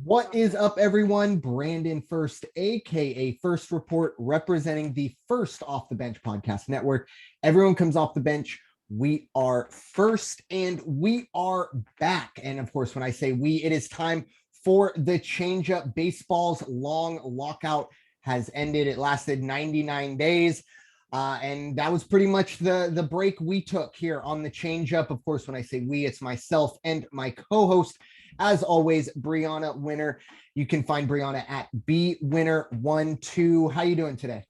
What is up, everyone? Brandon Ferst, aka First Report, representing the First Off the Bench podcast network. Everyone comes off the bench. We are first, and we are back. And of course, when I say we, it is time for the Changeup. Baseball's long lockout has ended. It lasted 99 days. And that was pretty much the break we took here on the Changeup. Of course, when I say we, it's myself and my co-host, as always, Bryanna Winner. You can find Bryanna at bwinner12. How you doing today?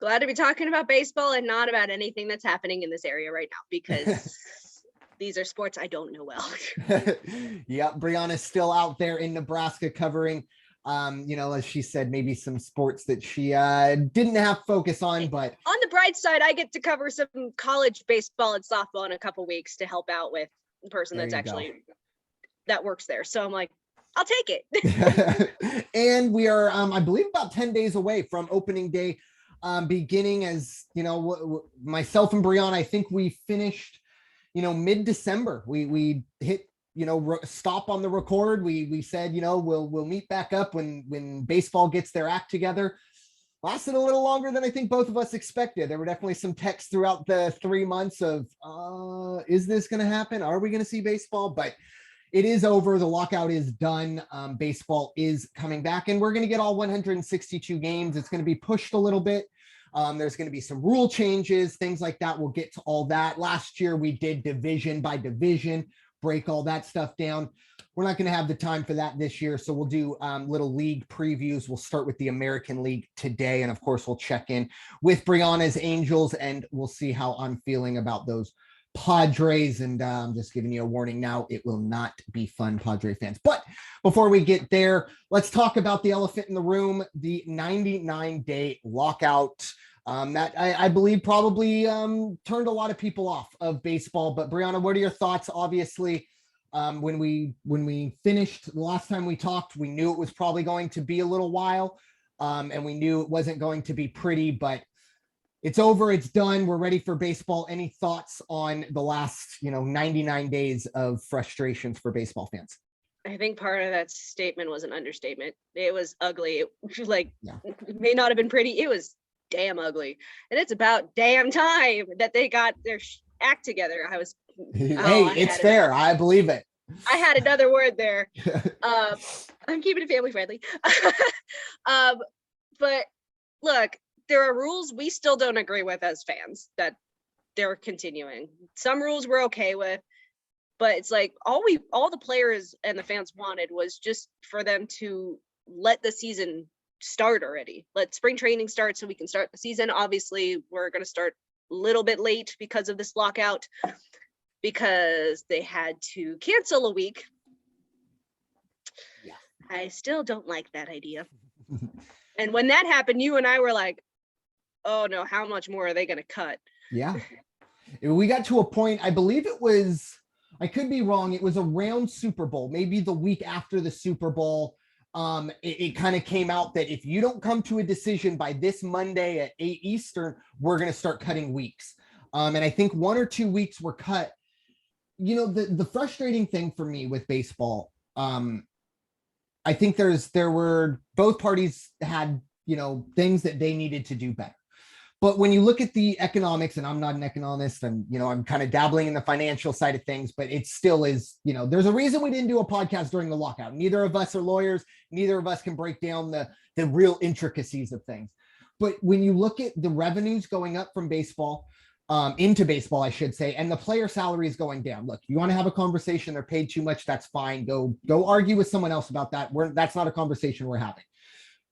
Glad to be talking about baseball and not about anything that's happening in this area right now, because these are sports I don't know well. Yeah, Bryanna's still out there in Nebraska covering, as she said, maybe some sports that she didn't have focus on. But on the bright side, I get to cover some college baseball and softball in a couple weeks to help out with the person that's actually that works there. So I'm like, I'll take it. And we are, I believe, about 10 days away from opening day. Beginning, as you know, myself and Bryanna, I think we finished, mid-December. We hit, stop on the record. We said, we'll meet back up when baseball gets their act together. Lasted a little longer than I think both of us expected. There were definitely some texts throughout the 3 months of, is this going to happen? Are we going to see baseball? But it is over. The lockout is done. Baseball is coming back, and we're going to get all 162 games. It's going to be pushed a little bit. There's going to be some rule changes, things like that. We'll get to all that. Last year, we did division by division, break all that stuff down. We're not going to have the time for that this year, so we'll do little league previews. We'll start with the American League today, and of course, we'll check in with Bryanna's Angels, and we'll see how I'm feeling about those Padres. And I'm just giving you a warning now, it will not be fun, Padre fans. But before we get there, let's talk about the elephant in the room, the 99-day lockout. That I believe probably turned a lot of people off of baseball. But Bryanna, what are your thoughts? Obviously, when we finished the last time we talked, we knew it was probably going to be a little while, and we knew it wasn't going to be pretty, but it's over. It's done. We're ready for baseball. Any thoughts on the last, 99 days of frustrations for baseball fans? I think part of that statement was an understatement. It was ugly. It may not have been pretty. It was damn ugly. And it's about damn time that they got their act together. It's fair. I believe it. I had another word there. I'm keeping it family friendly. But look, there are rules we still don't agree with as fans that they're continuing. Some rules we're okay with, but it's like all the players and the fans wanted was just for them to let the season start already. Let spring training start so we can start the season. Obviously, we're going to start a little bit late because of this lockout, because they had to cancel a week. Yeah. I still don't like that idea. And when that happened, you and I were like, oh no, how much more are they going to cut? Yeah. We got to a point, I believe it was, I could be wrong, it was around Super Bowl, maybe the week after the Super Bowl. It kind of came out that if you don't come to a decision by this Monday at 8 Eastern, we're going to start cutting weeks. And I think 1 or 2 weeks were cut. The frustrating thing for me with baseball, I think there were, both parties had, things that they needed to do better. But when you look at the economics, and I'm not an economist, and I'm kind of dabbling in the financial side of things, but it still is, there's a reason we didn't do a podcast during the lockout. Neither of us are lawyers. Neither of us can break down the real intricacies of things. But when you look at the revenues going up from baseball, into baseball, I should say, and the player salaries going down. Look, you want to have a conversation, they're paid too much, that's fine. Go argue with someone else about that. That's not a conversation we're having.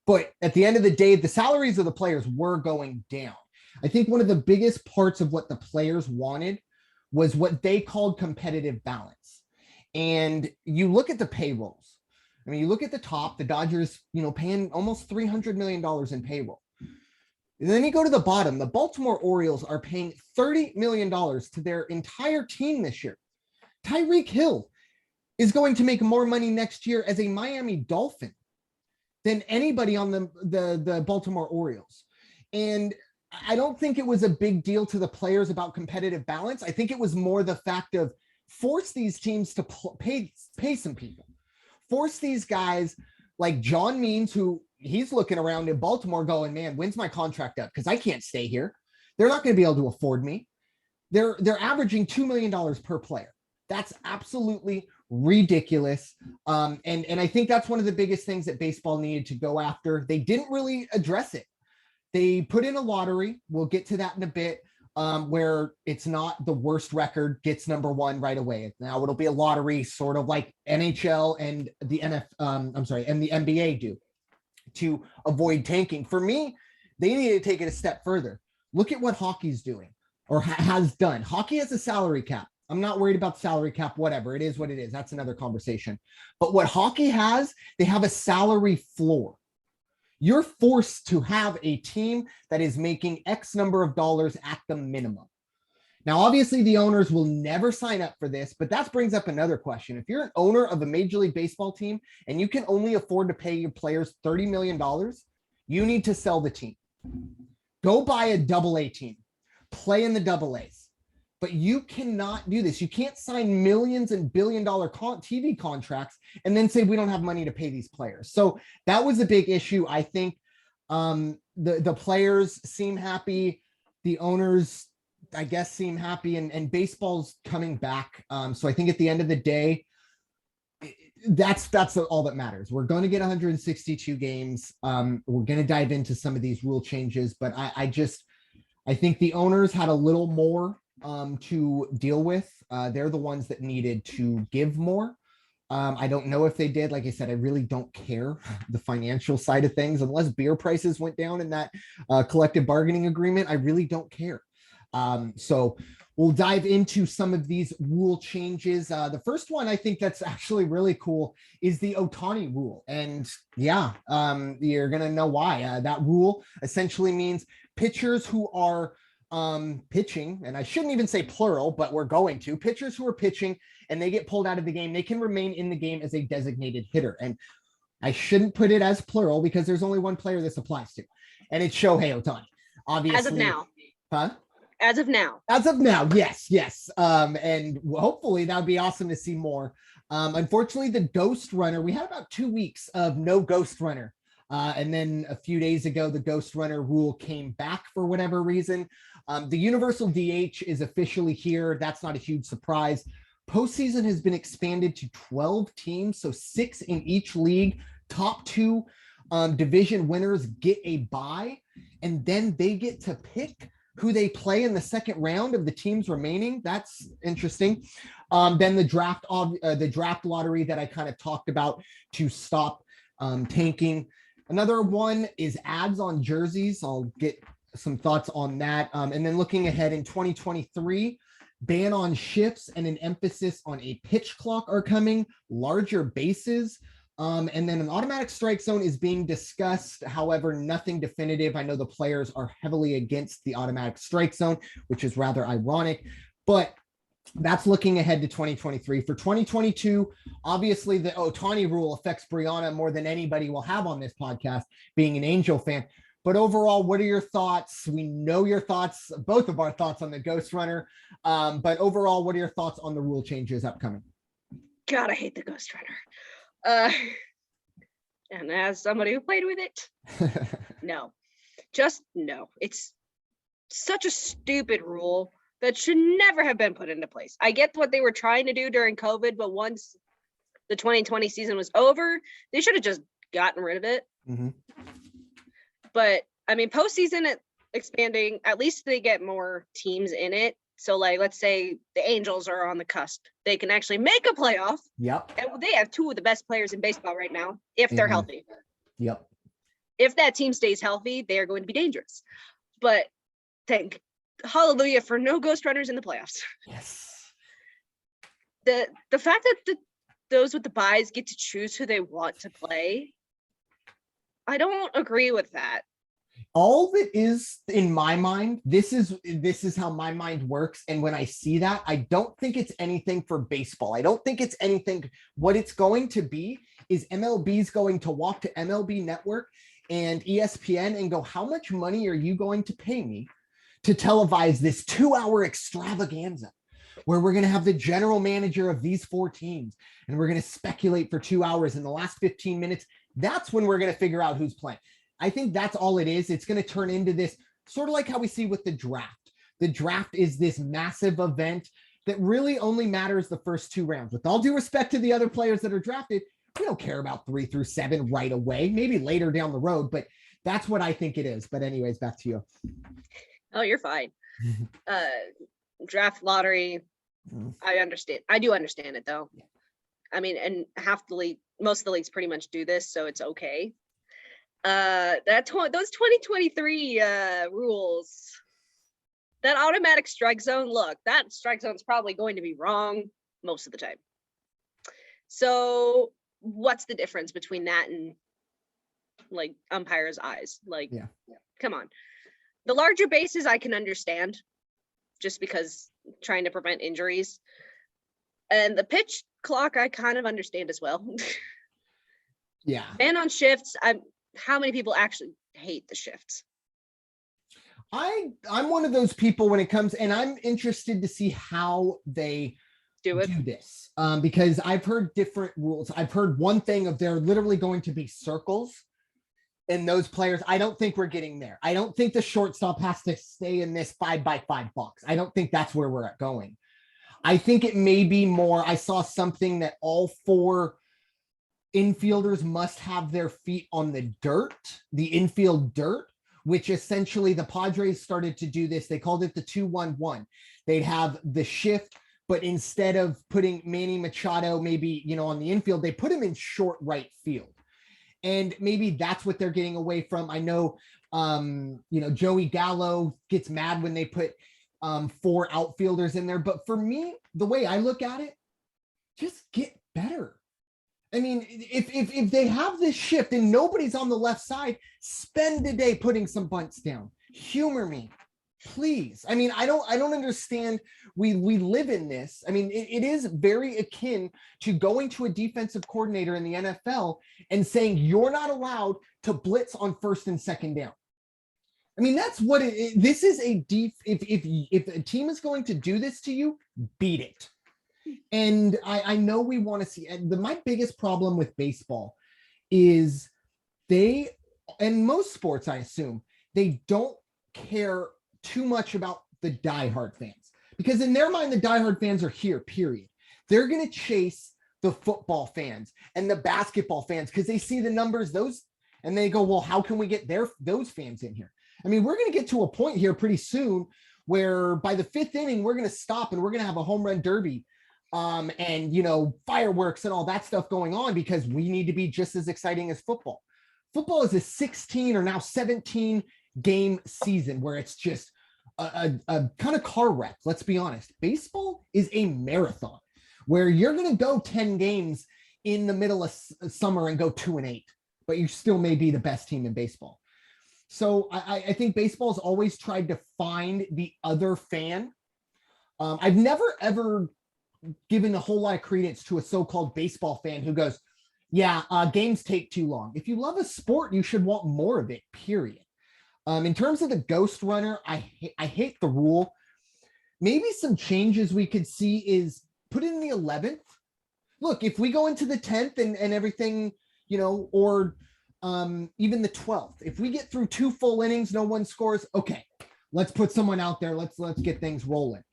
But at the end of the day, the salaries of the players were going down. I think one of the biggest parts of what the players wanted was what they called competitive balance. And you look at the payrolls. I mean, you look at the top, the Dodgers, paying almost $300 million in payroll. And then you go to the bottom, the Baltimore Orioles are paying $30 million to their entire team this year. Tyreek Hill is going to make more money next year as a Miami Dolphin than anybody on the Baltimore Orioles. And I don't think it was a big deal to the players about competitive balance. I think it was more the fact of force these teams to pay some people. force these guys like John Means, who he's looking around in Baltimore going, man, when's my contract up? Because I can't stay here. They're not going to be able to afford me. They're averaging $2 million per player. That's absolutely ridiculous. And I think that's one of the biggest things that baseball needed to go after. They didn't really address it. They put in a lottery. We'll get to that in a bit, where it's not the worst record gets number one right away. Now it'll be a lottery, sort of like NHL and the and the NBA do, to avoid tanking. For me, they need to take it a step further. Look at what hockey's doing or has done. Hockey has a salary cap. I'm not worried about the salary cap, whatever. It is what it is. That's another conversation. But what hockey has, they have a salary floor. You're forced to have a team that is making X number of dollars at the minimum. Now, obviously, the owners will never sign up for this, but that brings up another question. If you're an owner of a Major League Baseball team and you can only afford to pay your players $30 million, you need to sell the team. Go buy a AA team. Play in the AA's. But you cannot do this. You can't sign millions and billion-dollar TV contracts and then say we don't have money to pay these players. So that was a big issue. I think the players seem happy. The owners, I guess, seem happy, and baseball's coming back. So I think at the end of the day, that's all that matters. We're going to get 162 games. We're going to dive into some of these rule changes, but I think the owners had a little more to deal with. They're the ones that needed to give more. I don't know if they did. Like I said, I really don't care the financial side of things. Unless beer prices went down in that collective bargaining agreement, I really don't care. So we'll dive into some of these rule changes. The first one I think that's actually really cool is the Otani Rule. And yeah, you're going to know why. That rule essentially means pitchers who are pitching, and I shouldn't even say plural, but we're going to, pitchers who are pitching and they get pulled out of the game, they can remain in the game as a designated hitter. And I shouldn't put it as plural because there's only one player this applies to, and it's Shohei Otani. Obviously. As of now. Huh? As of now. As of now, yes. And hopefully that would be awesome to see more. Unfortunately, the Ghost Runner, we had about 2 weeks of no Ghost Runner. And then a few days ago, the Ghost Runner rule came back for whatever reason. The universal DH is officially here. That's not a huge surprise. Postseason has been expanded to 12 teams, so 6 in each league. Top 2 division winners get a bye, and then they get to pick who they play in the second round of the teams remaining. That's interesting. Then the draft lottery that I kind of talked about to stop tanking. Another one is ads on jerseys. I'll get some thoughts on that. And then looking ahead in 2023, ban on shifts and an emphasis on a pitch clock are coming, larger bases. And then an automatic strike zone is being discussed. However, nothing definitive. I know the players are heavily against the automatic strike zone, which is rather ironic, but that's looking ahead to 2023. For 2022, obviously the Otani Rule affects Bryanna more than anybody will have on this podcast, being an Angel fan. But overall, what are your thoughts? We know your thoughts, both of our thoughts on the Ghost Runner. But overall, what are your thoughts on the rule changes upcoming? God, I hate the Ghost Runner. And as somebody who played with it, no. It's such a stupid rule that should never have been put into place. I get what they were trying to do during COVID, but once the 2020 season was over, they should have just gotten rid of it. Mm-hmm. But I mean, postseason expanding, at least they get more teams in it. So like, let's say the Angels are on the cusp. They can actually make a playoff. Yep. And they have 2 of the best players in baseball right now, if they're healthy. Yep. If that team stays healthy, they are going to be dangerous. But thank hallelujah for no Ghost Runners in the playoffs. Yes. The fact that those with the buys get to choose who they want to play, I don't agree with that. All that is in my mind, this is how my mind works. And when I see that, I don't think it's anything for baseball. I don't think it's anything. What it's going to be is MLB's going to walk to MLB Network and ESPN and go, how much money are you going to pay me to televise this 2-hour extravaganza where we're going to have the general manager of these 4 teams and we're going to speculate for 2 hours. In the last 15 minutes, that's when we're going to figure out who's playing. I think that's all it is. It's going to turn into this sort of like how we see with the draft. The draft is this massive event that really only matters the first 2 rounds. With all due respect to the other players that are drafted, we don't care about 3 through 7 right away, maybe later down the road, but that's what I think it is. But anyways, back to you. Oh, you're fine. Draft lottery, I understand. I do understand it though. I mean, and most of the leagues pretty much do this, so it's okay. Those 2023 rules, that automatic strike zone, look, that strike zone is probably going to be wrong most of the time. So what's the difference between that and like umpires' eyes? Like, come on. The larger bases I can understand, just because trying to prevent injuries. And the pitch clock I kind of understand as well. Yeah. And on shifts, how many people actually hate the shifts? I'm one of those people when it comes, and I'm interested to see how they do this, because I've heard different rules. I've heard one thing of they're literally going to be circles, and those players, I don't think we're getting there. I don't think the shortstop has to stay in this 5x5 box. I don't think that's where we're going. I think it may be more, I saw something that all 4 infielders must have their feet on the dirt, the infield dirt, which essentially the Padres started to do this. They called it the 2-1-1. They'd have the shift, but instead of putting Manny Machado maybe, on the infield, they put him in short right field. And maybe that's what they're getting away from. I know, Joey Gallo gets mad when they put 4 outfielders in there. But for me, the way I look at it, just get better. I mean, if they have this shift and nobody's on the left side, spend the day putting some bunts down. Humor me, please. I mean, I don't understand. We live in this. I mean, it is very akin to going to a defensive coordinator in the NFL and saying you're not allowed to blitz on first and second down. I mean, that's what this is if a team is going to do this to you, beat it. And I know we want to see, my biggest problem with baseball is and most sports, I assume, they don't care too much about the diehard fans, because in their mind, the diehard fans are here, period. They're going to chase the football fans and the basketball fans because they see the numbers, and they go, well, how can we get those fans in here? I mean, we're going to get to a point here pretty soon where by the 5th inning, we're going to stop and we're going to have a home run derby and, fireworks and all that stuff going on because we need to be just as exciting as football. Football is a 16 or now 17 game season where it's just a kind of car wreck. Let's be honest. Baseball is a marathon where you're going to go 10 games in the middle of summer and go 2-8, but you still may be the best team in baseball. So I think baseball's always tried to find the other fan. I've never, ever given a whole lot of credence to a so-called baseball fan who goes, games take too long. If you love a sport, you should want more of it, period. In terms of the ghost runner, I hate the rule. Maybe some changes we could see is put in the 11th. Look, if we go into the 10th and everything, or even the 12th, if we get through 2 full innings, no one scores, okay, let's put someone out there. Let's get things rolling.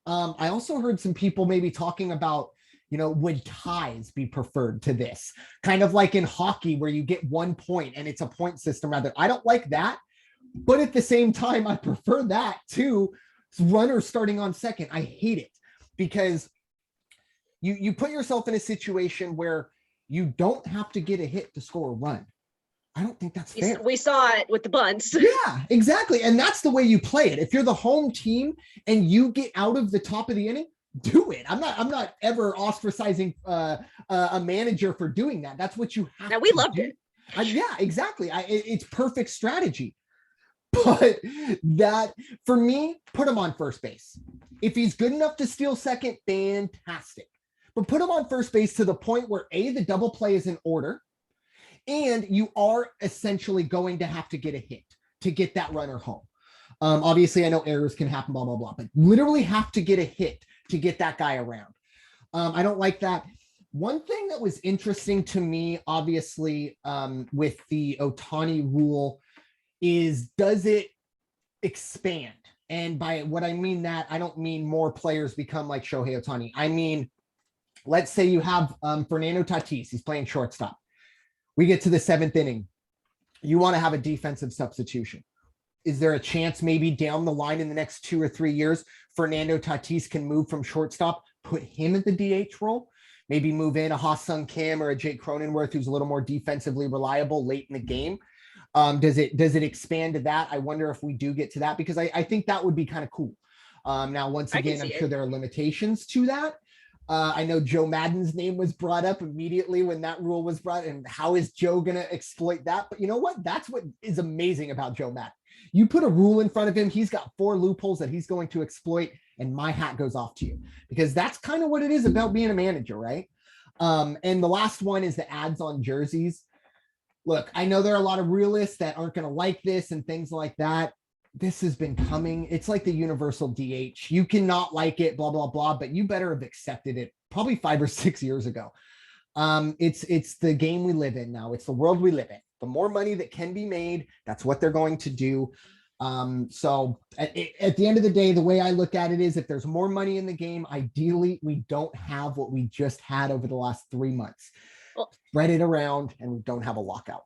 I also heard some people maybe talking about, would ties be preferred to this? Kind of like in hockey where you get 1 point and it's a point system rather. I don't like that. But at the same time, I prefer that to runners starting on second. I hate it because you put yourself in a situation where you don't have to get a hit to score a run. I don't think that's fair. We saw it with the bunts. Yeah, exactly. And that's the way you play it. If you're the home team and you get out of the top of the inning, do it. I'm not ever ostracizing a manager for doing that. That's what you have. Now we loved it. Yeah, exactly. It's perfect strategy. But that, for me, put him on first base. If he's good enough to steal second, fantastic. But put him on first base to the point where the double play is in order, and you are essentially going to have to get a hit to get that runner home. Obviously, I know errors can happen, blah, blah, blah, but literally have to get a hit to get that guy around. I don't like that. One thing that was interesting to me, obviously, with the Otani rule is, does it expand? And by what I mean that, I don't mean more players become like Shohei Otani. I mean, let's say you have Fernando Tatis, he's playing shortstop. We get to the 7th inning. You want to have a defensive substitution. Is there a chance maybe down the line in the next 2 or 3 years, Fernando Tatis can move from shortstop, put him in the DH role, maybe move in a Ha-Sung Kim or a Jake Cronenworth who's a little more defensively reliable late in the game? Does it expand to that? I wonder if we do get to that, because I think that would be kind of cool. Now, once again, I'm sure there are limitations to that. I know Joe Madden's name was brought up immediately when that rule was brought, and how is Joe going to exploit that? But you know what? That's what is amazing about Joe Madden. You put a rule in front of him, he's got 4 loopholes that he's going to exploit, and my hat goes off to you, because that's kind of what it is about being a manager, right? And the last one is the ads on jerseys. Look, I know there are a lot of realists that aren't going to like this and things like that. This has been coming. It's like the universal DH. You cannot like it, blah, blah, blah, but you better have accepted it probably 5 or 6 years ago. It's the game we live in now. It's the world we live in. The more money that can be made, that's what they're going to do. So at the end of the day, the way I look at it is, if there's more money in the game, ideally we don't have what we just had over the last 3 months. Well, spread it around and we don't have a lockout.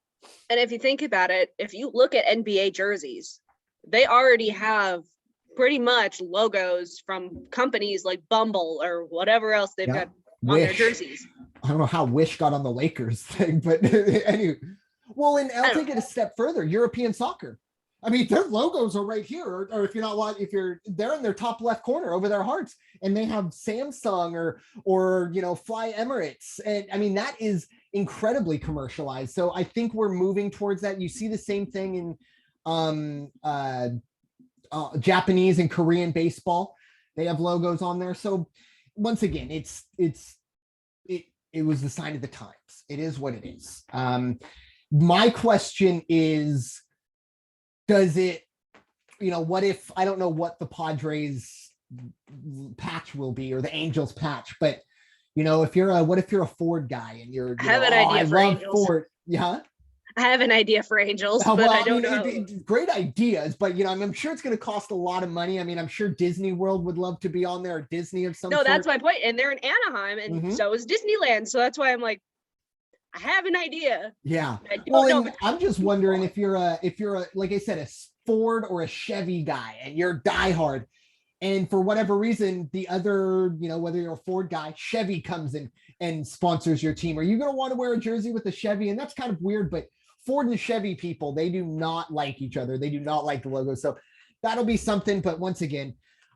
And if you think about it, if you look at NBA jerseys, they already have pretty much logos from companies like Bumble or whatever else they've got on their jerseys. I don't know how Wish got on the Lakers thing, but anyway. Well, and I'll take it a step further. European soccer. I mean, their logos are right here, or if you're not, they're in their top left corner over their hearts, and they have Samsung or Fly Emirates, and I mean that is incredibly commercialized. So I think we're moving towards that. You see the same thing in Japanese and Korean baseball. They have logos on there. So once again, it was the sign of the times. It is what it is. My question is, does it, what if, I don't know what the Padres patch will be, or the Angels patch, but what if you're a Ford guy and you're, I have an idea for Angels. Ford. Yeah. I have an idea for Angels, but I don't know. Great ideas, but I'm sure it's going to cost a lot of money. I mean, I'm sure Disney World would love to be on there, or Disney of some sort. No, that's my point. And they're in Anaheim, and so is Disneyland. So that's why I'm like, I have an idea. Yeah. Well, I'm just wondering if you're like I said, a Ford or a Chevy guy, and you're diehard, and for whatever reason, the other, whether you're a Ford guy, Chevy comes in and sponsors your team. Are you going to want to wear a jersey with a Chevy? And that's kind of weird, but Ford and Chevy people, they do not like each other. They do not like the logo. So that'll be something. But once again,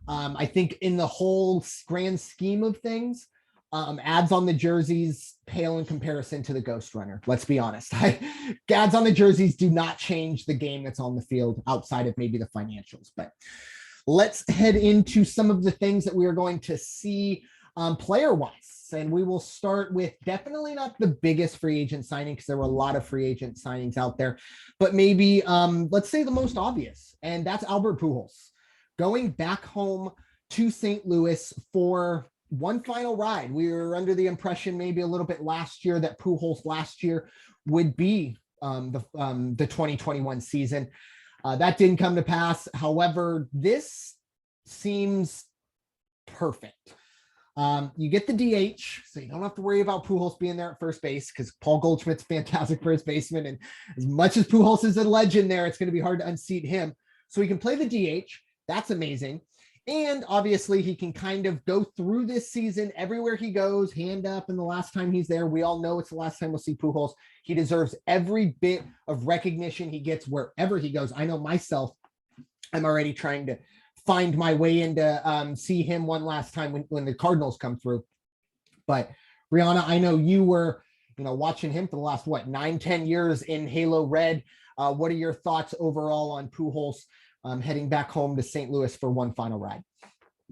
I think in the whole grand scheme of things, ads on the jerseys pale in comparison to the Ghost Runner. Let's be honest. Ads on the jerseys do not change the game that's on the field outside of maybe the financials. But let's head into some of the things that we are going to see player-wise. And we will start with definitely not the biggest free agent signing, because there were a lot of free agent signings out there, but maybe let's say the most obvious, and that's Albert Pujols going back home to St. Louis for one final ride. We were under the impression maybe a little bit last year that Pujols last year would be the 2021 season. That didn't come to pass. However, this seems perfect. You get the DH, so you don't have to worry about Pujols being there at first base, because Paul Goldschmidt's a fantastic first baseman, and as much as Pujols is a legend there, it's going to be hard to unseat him. So he can play the DH. That's amazing. And obviously he can kind of go through this season everywhere he goes, hand up. And the last time he's there, we all know it's the last time we'll see Pujols. He deserves every bit of recognition he gets wherever he goes. I know myself, I'm already trying to find my way into see him one last time when the Cardinals come through. But Bryanna, I know you were, watching him for the last, 9-10 years in Halo Red. What are your thoughts overall on Pujols heading back home to St. Louis for one final ride?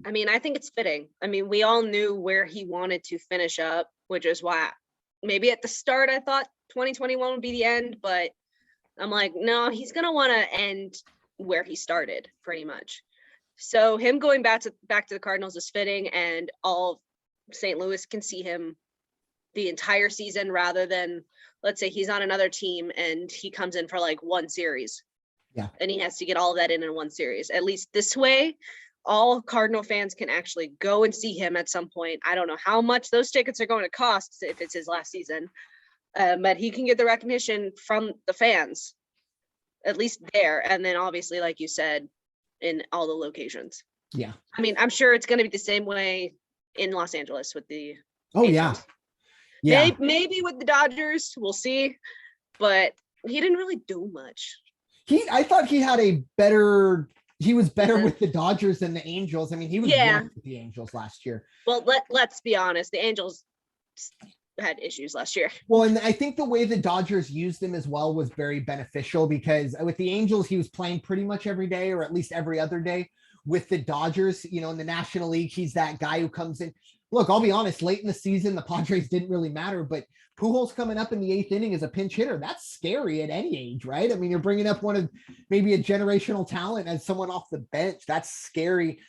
I mean, I think it's fitting. I mean, we all knew where he wanted to finish up, which is why maybe at the start I thought 2021 would be the end, but I'm like, no, he's going to want to end where he started pretty much. So him going back to the Cardinals is fitting, and all of St. Louis can see him the entire season rather than, let's say he's on another team and he comes in for like one series. Yeah. And he has to get all of that in one series. At least this way, all Cardinal fans can actually go and see him at some point. I don't know how much those tickets are going to cost if it's his last season, but he can get the recognition from the fans, at least there. And then obviously, like you said, in all the locations. Yeah. I mean, I'm sure it's going to be the same way in Los Angeles with the Oh, Angels. Yeah. Maybe with the Dodgers, we'll see. But he didn't really do much. I thought he was better with the Dodgers than the Angels. I mean, he was rough with the Angels last year. Well, let's be honest. The Angels had issues last year. Well, and I think the way the Dodgers used him as well was very beneficial, because with the Angels, he was playing pretty much every day, or at least every other day. With the Dodgers, in the National League, he's that guy who comes in. Look, I'll be honest, late in the season, the Padres didn't really matter, but Pujols coming up in the 8th inning as a pinch hitter, that's scary at any age, right? I mean, you're bringing up one of maybe a generational talent as someone off the bench. That's scary.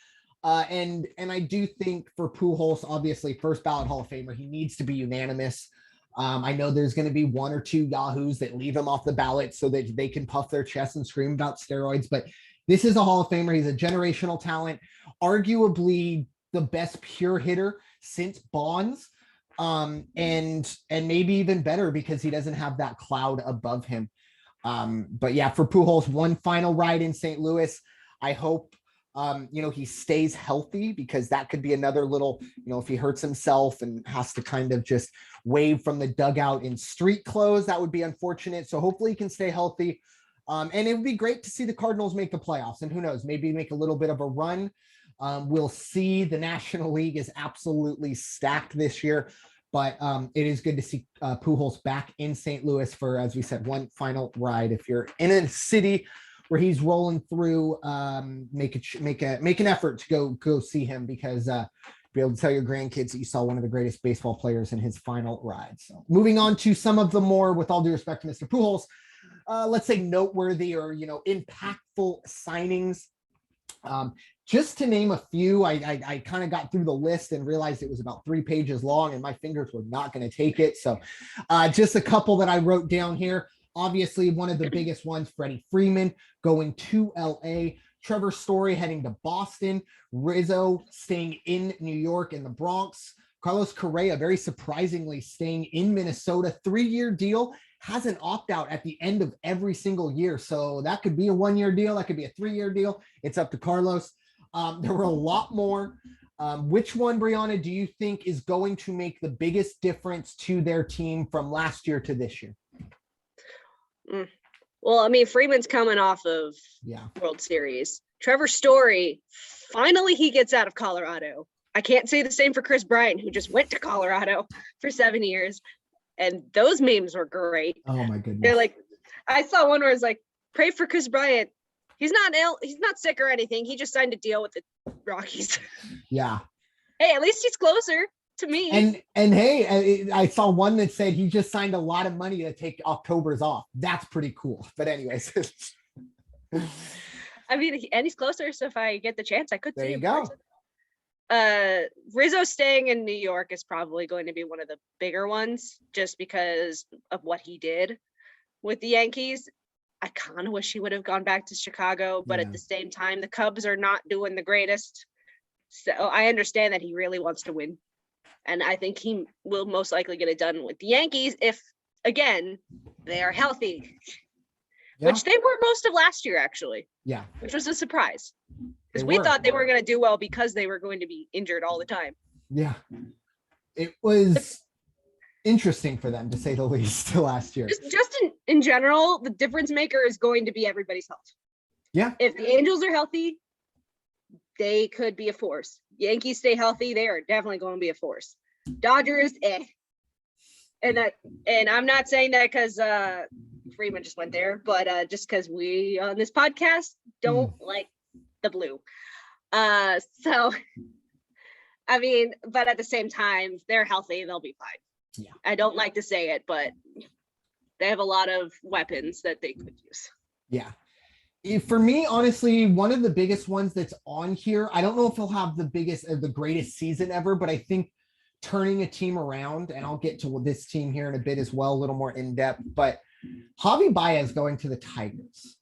And I do think for Pujols, obviously, first ballot Hall of Famer, he needs to be unanimous. I know there's going to be one or two yahoos that leave him off the ballot so that they can puff their chest and scream about steroids, but this is a Hall of Famer. He's a generational talent, arguably the best pure hitter since Bonds, and maybe even better because he doesn't have that cloud above him. But yeah, for Pujols, one final ride in St. Louis. I hope he stays healthy, because that could be another little, if he hurts himself and has to kind of just wave from the dugout in street clothes, that would be unfortunate. So hopefully he can stay healthy. And it would be great to see the Cardinals make the playoffs, and who knows, maybe make a little bit of a run. We'll see. The National League is absolutely stacked this year, but it is good to see Pujols back in St. Louis for, as we said, one final ride. If you're in a city where he's rolling through, make an effort to go see him, because be able to tell your grandkids that you saw one of the greatest baseball players in his final ride. So moving on to some of the more, with all due respect to Mr. Pujols, let's say noteworthy or impactful signings. Just to name a few, I kind of got through the list and realized it was about 3 pages long, and my fingers were not going to take it. So just a couple that I wrote down here. Obviously, one of the biggest ones, Freddie Freeman going to LA, Trevor Story heading to Boston, Rizzo staying in New York and the Bronx, Carlos Correa, very surprisingly, staying in Minnesota, 3-year deal, has an opt-out at the end of every single year. So that could be a 1-year deal. That could be a 3-year deal. It's up to Carlos. There were a lot more. Which one, Bryanna, do you think is going to make the biggest difference to their team from last year to this year? Well, I mean, Freeman's coming off of World Series. Trevor Story, finally he gets out of Colorado. I can't say the same for Chris Bryant, who just went to Colorado for 7 years. And those memes were great. Oh my goodness. They're like, I saw one where it's like, pray for Chris Bryant. He's not ill. He's not sick or anything. He just signed a deal with the Rockies. Yeah. Hey, at least he's closer to me. And hey, I saw one that said he just signed a lot of money to take October's off. That's pretty cool. But anyways. I mean, and he's closer. So if I get the chance, I could see him. There you go. Rizzo staying in New York is probably going to be one of the bigger ones, just because of what he did with the Yankees. I kind of wish he would have gone back to Chicago, but at the same time, the Cubs are not doing the greatest. So I understand that he really wants to win. And I think he will most likely get it done with the Yankees if, again, they are healthy, which they were most of last year, actually. Yeah. Which was a surprise. Because we thought they were going to do well because they were going to be injured all the time. Yeah. It was interesting for them, to say the least, last year. Just in general, the difference maker is going to be everybody's health. Yeah. If the Angels are healthy, they could be a force. Yankees stay healthy, they are definitely going to be a force. Dodgers, And I'm not saying that because Freeman just went there, but just because we on this podcast don't like the blue. So I mean, but at the same time, they're healthy, they'll be fine. Yeah. I don't like to say it, but they have a lot of weapons that they could use. Yeah. For me, honestly, one of the biggest ones that's on here, I don't know if he'll have the biggest or the greatest season ever, but I think turning a team around, and I'll get to this team here in a bit as well, a little more in depth, but Javi Baez going to the Tigers.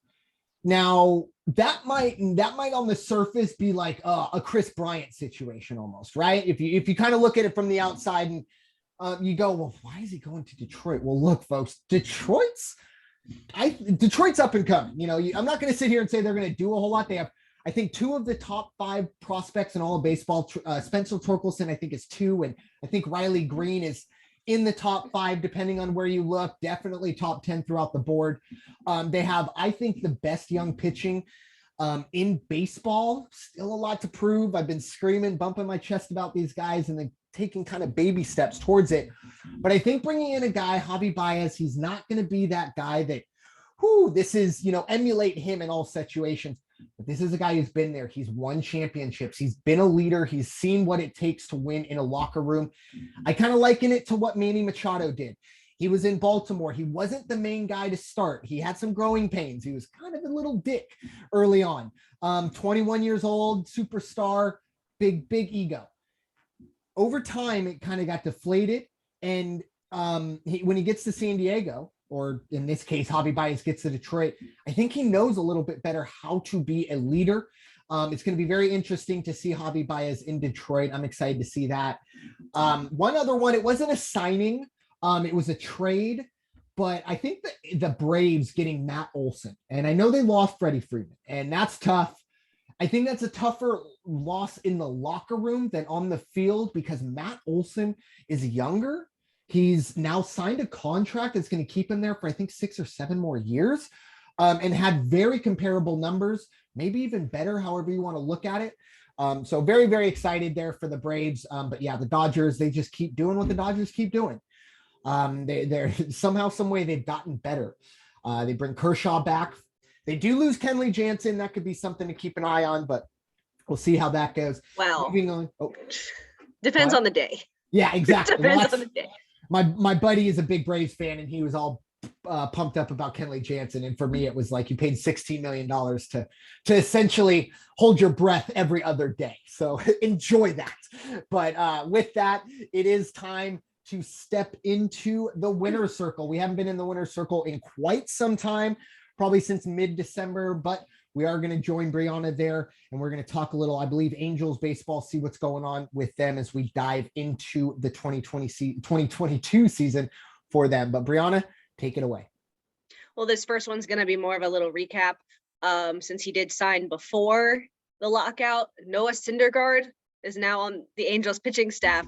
Now, that might on the surface be like a Chris Bryant situation almost, right? If you kind of look at it from the outside and you go, well, why is he going to Detroit? Well, look, folks, Detroit's up and coming. I'm not going to sit here and say they're going to do a whole lot. They have, I think, two of the top 5 prospects in all of baseball. Spencer Torkelson, I think, is 2, and I think Riley Green is in the top 5, depending on where you look. Definitely top 10 throughout the board. They have, I think, the best young pitching in baseball. Still a lot to prove. I've been screaming, bumping my chest about these guys, and then taking kind of baby steps towards it. But I think bringing in a guy, Javi Baez, he's not going to be that guy that, this is, emulate him in all situations. But this is a guy who's been there. He's won championships. He's been a leader. He's seen what it takes to win in a locker room. I kind of liken it to what Manny Machado did. He was in Baltimore. He wasn't the main guy to start. He had some growing pains. He was kind of a little dick early on. 21 years old, superstar, big ego. Over time, it kind of got deflated. And when he gets to San Diego, or in this case, Javi Baez gets to Detroit, I think he knows a little bit better how to be a leader. It's going to be very interesting to see Javi Baez in Detroit. I'm excited to see that. One other one, it wasn't a signing. It was a trade, but I think the Braves getting Matt Olson, and I know they lost Freddie Freeman, and that's tough. I think that's a tougher loss in the locker room than on the field, because Matt Olson is younger. He's now signed a contract that's going to keep him there for, I think, 6 or 7 more years, and had very comparable numbers, maybe even better, however you want to look at it. So very, very excited there for the Braves. But yeah, the Dodgers, they just keep doing what the Dodgers keep doing. They're somehow, some way they've gotten better. They bring Kershaw back. They do lose Kenley Jansen. That could be something to keep an eye on, but we'll see how that goes. Wow. Moving on. Depends on the day. Yeah, exactly. Depends on the day. My buddy is a big Braves fan, and he was all pumped up about Kenley Jansen. And for me, it was like you paid $16 million to essentially hold your breath every other day. So enjoy that. But with that, it is time to step into the winner's circle. We haven't been in the winner's circle in quite some time, probably since mid-December, but we are going to join Bryanna there, and we're going to talk a little, I believe, Angels baseball, see what's going on with them as we dive into the 2022 season for them. But Bryanna, take it away. Well, this first one's going to be more of a little recap. Since he did sign before the lockout, Noah Syndergaard is now on the Angels pitching staff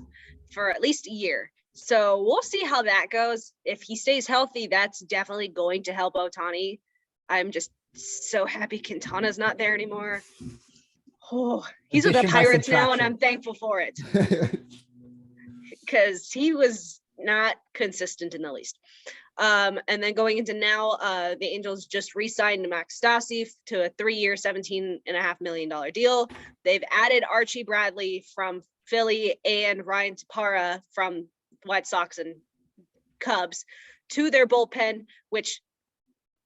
for at least a year. So we'll see how that goes. If he stays healthy, that's definitely going to help Otani. I'm just so happy Quintana's not there anymore. Oh, he's with the Pirates now, and I'm thankful for it. Because he was not consistent in the least. And then going into now, the Angels just re-signed Max Stassi to a 3-year, $17.5 million deal. They've added Archie Bradley from Philly and Ryan Tapara from White Sox and Cubs to their bullpen, which,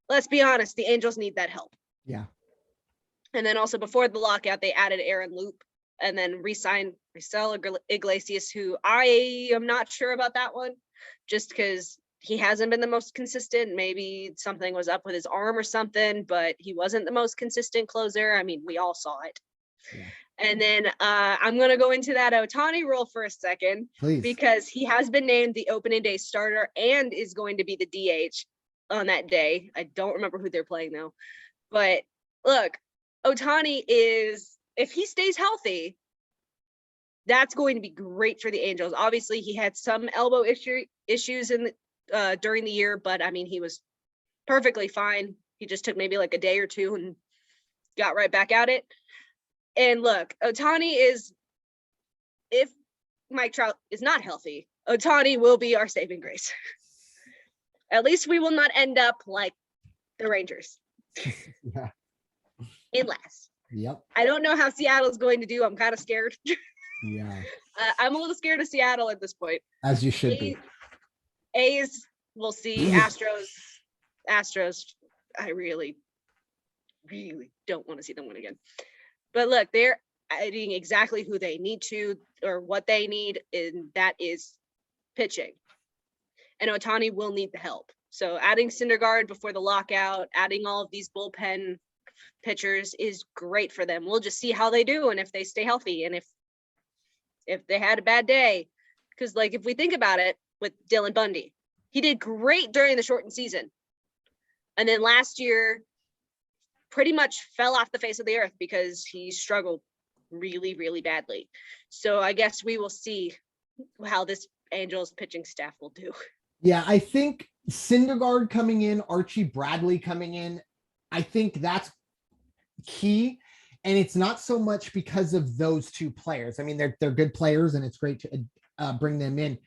let's be honest, the Angels need that help. Yeah. And then also before the lockout, they added Aaron Loop and then re-signed Marcel Iglesias, who I am not sure about that one, just because he hasn't been the most consistent. Maybe something was up with his arm or something, but he wasn't the most consistent closer. I mean, we all saw it. Yeah. And then I'm going to go into that Otani Rule for a second, please, because he has been named the opening day starter and is going to be the DH on that day. I don't remember who they're playing though. But look, Otani is, if he stays healthy, that's going to be great for the Angels. Obviously, he had some elbow issues in during the year, but I mean, he was perfectly fine. He just took maybe like a day or two and got right back at it. And look, Otani is, if Mike Trout is not healthy, Otani will be our saving grace. At least we will not end up like the Rangers. Yeah. In last. Yep. I don't know how Seattle's going to do. I'm kind of scared. Yeah. I'm a little scared of Seattle at this point. As you should be. A's, we'll see. Astros, I really really don't want to see them win again. But look, they're adding exactly who they need to or what they need, and that is pitching. And Otani will need the help. So adding Syndergaard before the lockout, adding all of these bullpen pitchers is great for them. We'll just see how they do and if they stay healthy and if they had a bad day. Because like if we think about it with Dylan Bundy, he did great during the shortened season. And then last year pretty much fell off the face of the earth because he struggled really, really badly. So I guess we will see how this Angels pitching staff will do. Yeah, I think Syndergaard coming in, Archie Bradley coming in, I think that's key. And it's not so much because of those two players. I mean, they're good players and it's great to bring them in.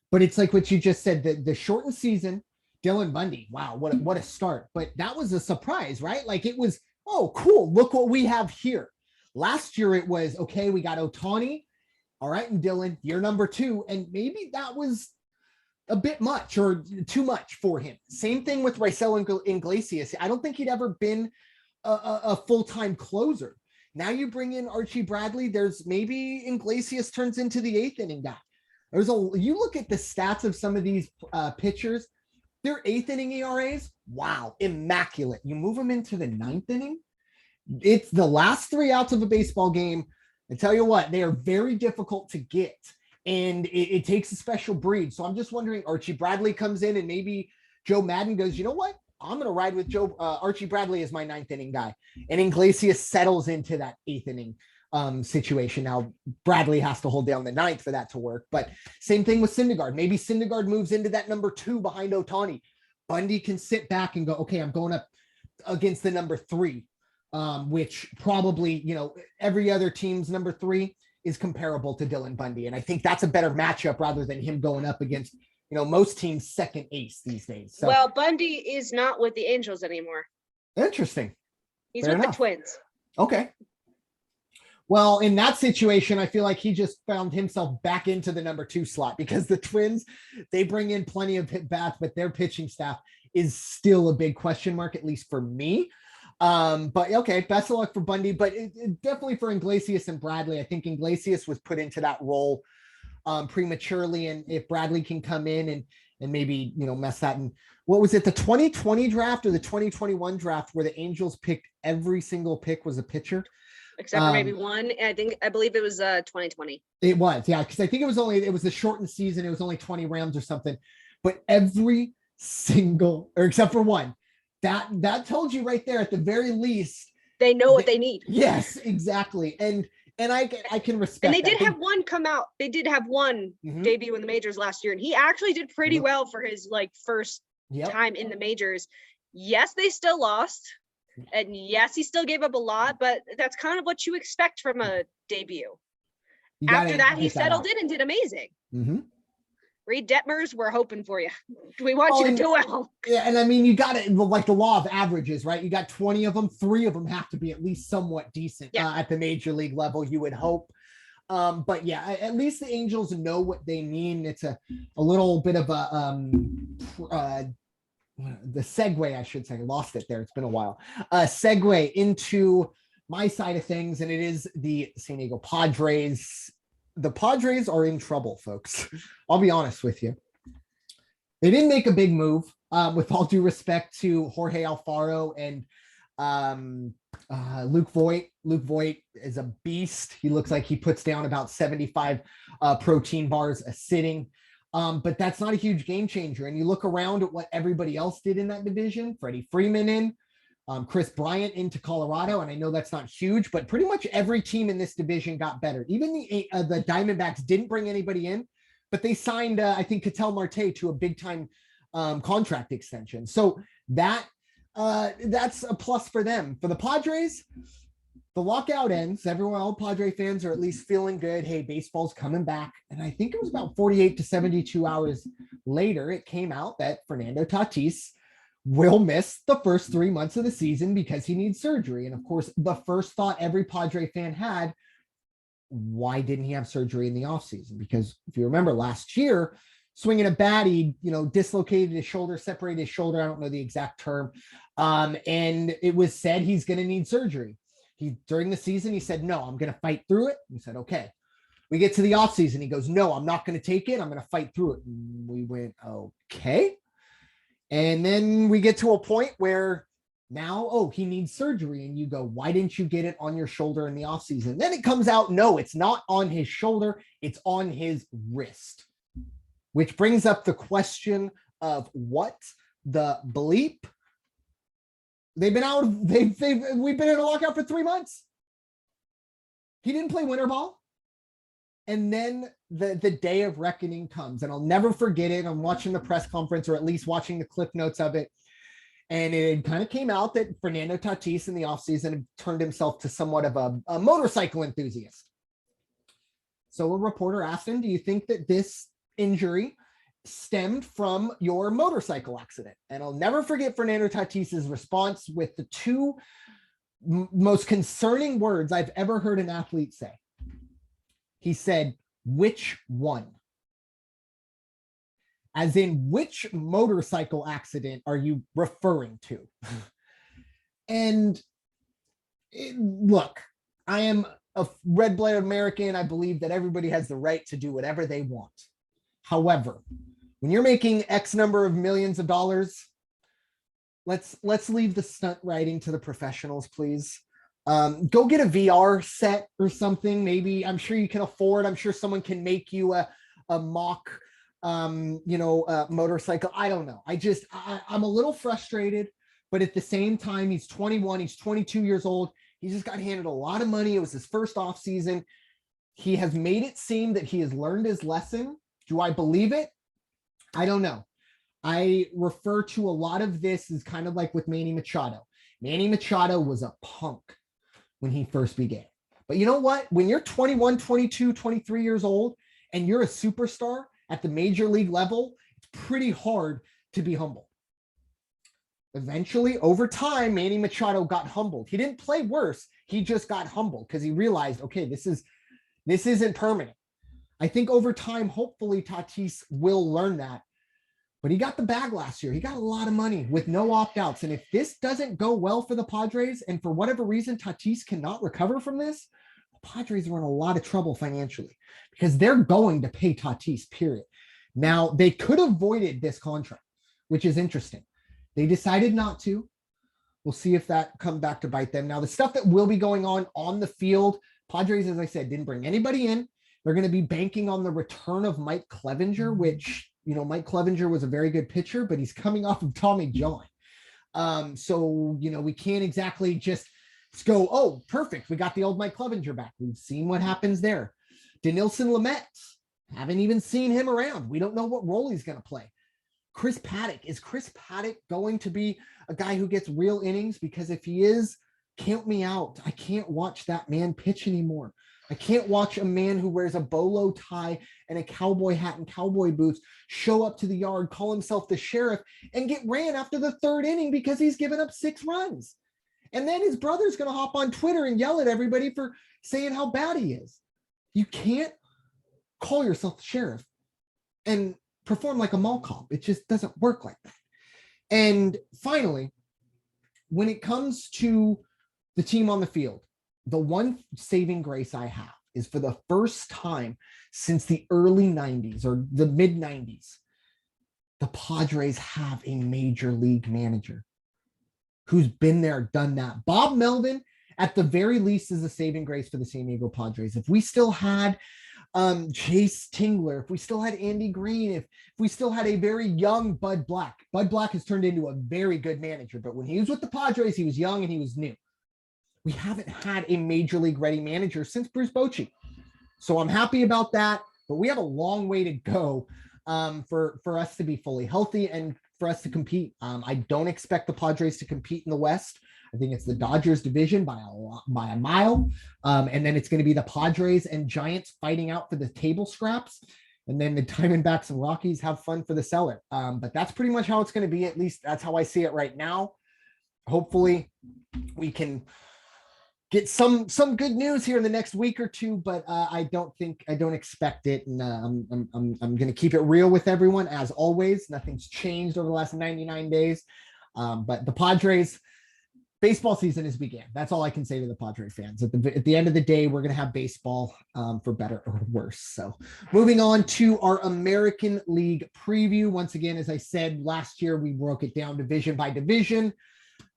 But it's like what you just said, the shortened season, Dylan Bundy, wow, what a start. But that was a surprise, right? Like it was, oh, cool, look what we have here. Last year it was, okay, we got Otani, all right, and Dylan, you're number 2. And maybe that was a bit much or too much for him. Same thing with Raisel Iglesias. I don't think he'd ever been a full-time closer. Now you bring in Archie Bradley. There's maybe Iglesias turns into the 8th inning guy. You look at the stats of some of these pitchers, their 8th inning ERAs, wow, immaculate. You move them into the 9th inning, it's the last 3 outs of a baseball game. I tell you what, they are very difficult to get. And it takes a special breed. So I'm just wondering, Archie Bradley comes in and maybe Joe Madden goes, you know what? I'm going to ride with Archie Bradley as my 9th inning guy. And Iglesias settles into that 8th inning situation. Now, Bradley has to hold down the 9th for that to work. But same thing with Syndergaard. Maybe Syndergaard moves into that number 2 behind Otani. Bundy can sit back and go, okay, I'm going up against the number 3, which probably, every other team's number 3 is comparable to Dylan Bundy. And I think that's a better matchup rather than him going up against, most teams' second ace these days. So, well, Bundy is not with the Angels anymore. Interesting. He's Fair with enough. The Twins. Okay. Well, in that situation, I feel like he just found himself back into the number 2 slot because the Twins, they bring in plenty of hit bats, but their pitching staff is still a big question mark, at least for me. But okay, best of luck for Bundy, but definitely for Iglesias and Bradley. I think Iglesias was put into that role prematurely, and if Bradley can come in and maybe mess that. And what was it, the 2020 draft or the 2021 draft where the Angels picked every single pick was a pitcher, except for maybe one? I believe it was 2020. It was, yeah, because I think it was the shortened season. It was only 20 rounds or something, but every single, or except for one. That told you right there at the very least they know what they need. Yes, exactly. And I can respect. And they did have one come out. They did have one debut in the majors last year, and he actually did pretty well for his first time in the majors. Yes, they still lost, and yes, he still gave up a lot, but that's kind of what you expect from a debut. After that, he settled in and did amazing. Mm-hmm. Reed Detmers, we're hoping for you. We want you to do well. Yeah, and I mean, you got it like the law of averages, right? You got 20 of them, 3 of them have to be at least somewhat decent at the major league level, you would hope. But yeah, at least the Angels know what they mean. It's a little bit of the segue, I should say. Lost it there. It's been a while. Segue into my side of things, and it is the San Diego Padres. The Padres are in trouble, folks. I'll be honest with you. They didn't make a big move, with all due respect to Jorge Alfaro and Luke Voigt. Luke Voigt is a beast. He looks like he puts down about 75 protein bars a sitting. But that's not a huge game changer. And you look around at what everybody else did in that division. Freddie Freeman in, Chris Bryant into Colorado, and I know that's not huge, but pretty much every team in this division got better. Even the Diamondbacks didn't bring anybody in, but they signed, I think, Ketel Marte to a big-time contract extension. So that's a plus for them. For the Padres, the lockout ends. All Padre fans are at least feeling good. Hey, baseball's coming back. And I think it was about 48 to 72 hours later, it came out that Fernando Tatis will miss the first 3 months of the season because he needs surgery. And of course, the first thought every Padre fan had, why didn't he have surgery in the offseason? Because if you remember last year, swinging a bat. He, dislocated his shoulder, separated his shoulder. I don't know the exact term. And it was said he's going to need surgery. During the season, he said, no, I'm going to fight through it. We said, okay. We get to the offseason. He goes, no, I'm not going to take it. I'm going to fight through it. And we went, okay. And then we get to a point where now, he needs surgery. And you go, why didn't you get it on your shoulder in the offseason? Then it comes out, no, it's not on his shoulder. It's on his wrist, which brings up the question of what the bleep. We've been in a lockout for 3 months. He didn't play winter ball. And then the day of reckoning comes, and I'll never forget it. I'm watching the press conference, or at least watching the clip notes of it. And it kind of came out that Fernando Tatis in the offseason had turned himself to somewhat of a motorcycle enthusiast. So a reporter asked him, do you think that this injury stemmed from your motorcycle accident? And I'll never forget Fernando Tatis's response with the two most concerning words I've ever heard an athlete say. He said, which one? As in, which motorcycle accident are you referring to? And look, I am a red-blooded American. I believe that everybody has the right to do whatever they want. However, when you're making X number of millions of dollars, let's leave the stunt writing to the professionals, please. Go get a VR set or something. Maybe, I'm sure you can afford. I'm sure someone can make you a mock, motorcycle. I don't know. I'm a little frustrated, but at the same time, he's 21. He's 22 years old. He just got handed a lot of money. It was his first off season. He has made it seem that he has learned his lesson. Do I believe it? I don't know. I refer to a lot of this as kind of like with Manny Machado. Manny Machado was a punk when he first began. But you know what? When you're 21, 22, 23 years old, and you're a superstar at the major league level, it's pretty hard to be humble. Eventually, over time, Manny Machado got humbled. He didn't play worse. He just got humbled because he realized, okay, this isn't permanent. I think over time, hopefully Tatis will learn that. But he got the bag last year. He got a lot of money with no opt-outs. And if this doesn't go well for the Padres, and for whatever reason Tatis cannot recover from this, the Padres are in a lot of trouble financially because they're going to pay Tatis, period. Now, they could have avoided this contract, which is interesting. They decided not to. We'll see if that comes back to bite them. Now, the stuff that will be going on the field, Padres, as I said, didn't bring anybody in. They're going to be banking on the return of Mike Clevinger, which, Mike Clevinger was a very good pitcher, but he's coming off of Tommy John. So, we can't exactly just go, oh, perfect. We got the old Mike Clevinger back. We've seen what happens there. Dinelson Lamet, haven't even seen him around. We don't know what role he's going to play. Chris Paddock, is Chris Paddock going to be a guy who gets real innings? Because if he is, count me out. I can't watch that man pitch anymore. I can't watch a man who wears a bolo tie and a cowboy hat and cowboy boots show up to the yard, call himself the sheriff, and get ran after the third inning because he's given up 6 runs. And then his brother's going to hop on Twitter and yell at everybody for saying how bad he is. You can't call yourself the sheriff and perform like a mall cop. It just doesn't work like that. And finally, when it comes to the team on the field, the one saving grace I have is for the first time since the early 90s or the mid 90s, the Padres have a major league manager who's been there, done that. Bob Melvin, at the very least, is a saving grace for the San Diego Padres. If we still had Chase Tingler, if we still had Andy Green, if we still had a very young Bud Black has turned into a very good manager. But when he was with the Padres, he was young and he was new. We haven't had a major league ready manager since Bruce Bochy. So I'm happy about that, but we have a long way to go for us to be fully healthy and for us to compete. I don't expect the Padres to compete in the West. I think it's the Dodgers division by a mile. And then it's going to be the Padres and Giants fighting out for the table scraps. And then the Diamondbacks and Rockies have fun for the cellar. But that's pretty much how it's going to be. At least that's how I see it right now. Hopefully we can get some good news here in the next week or two, but I don't expect it. And I'm going to keep it real with everyone as always. Nothing's changed over the last 99 days. But the Padres baseball season has began. That's all I can say to the Padre fans. At the end of the day, we're going to have baseball for better or worse. So moving on to our American League preview. Once again, as I said, last year we broke it down division by division.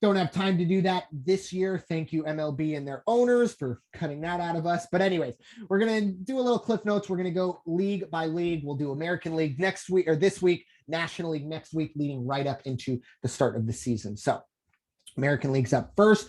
Don't have time to do that this year. Thank you, MLB and their owners, for cutting that out of us. But anyways, we're going to do a little cliff notes. We're going to go league by league. We'll do American League next week, or this week, National League next week, leading right up into the start of the season. So American League's up first.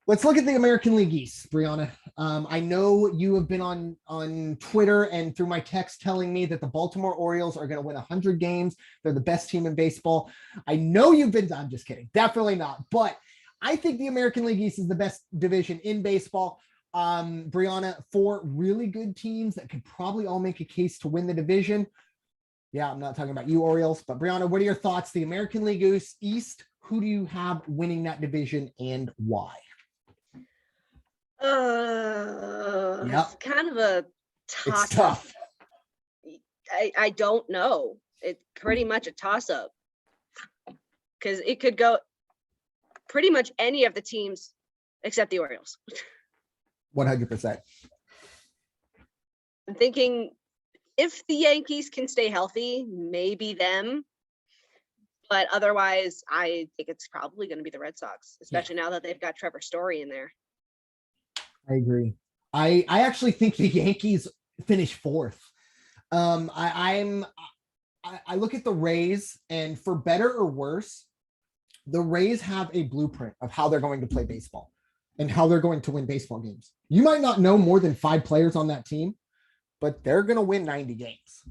Let's look at the American League East, Bryanna. I know you have been on Twitter and through my text telling me that the Baltimore Orioles are going to win 100 games. They're the best team in baseball. I know you've been, I'm just kidding. Definitely not. But I think the American League East is the best division in baseball. Bryanna, 4 really good teams that could probably all make a case to win the division. Yeah, I'm not talking about you, Orioles. But Bryanna, what are your thoughts? The American League East, who do you have winning that division and why? It's kind of a toss-up. It's tough. I don't know. It's pretty much a toss-up because it could go pretty much any of the teams except the Orioles. 100%. I'm thinking if the Yankees can stay healthy, maybe them. But otherwise, I think it's probably going to be the Red Sox, especially now that they've got Trevor Story in there. I agree. I actually think the Yankees finish 4th. I look at the Rays, and for better or worse, the Rays have a blueprint of how they're going to play baseball and how they're going to win baseball games. You might not know more than 5 players on that team, but they're going to win 90 games,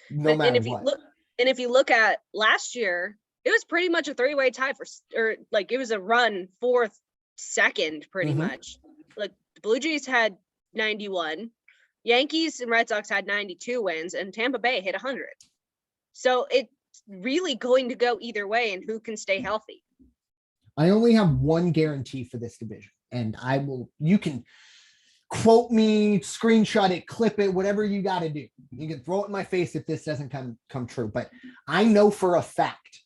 no matter what. If you look at last year, it was pretty much a 3-way tie it was a run 4th, 2nd, pretty much. Like the Blue Jays had 91, Yankees and Red Sox had 92 wins, and Tampa Bay hit 100. So it's really going to go either way, and who can stay healthy. I only have one guarantee for this division, and you can quote me, screenshot it, clip it, whatever you got to do. You can throw it in my face if this doesn't come true. But I know for a fact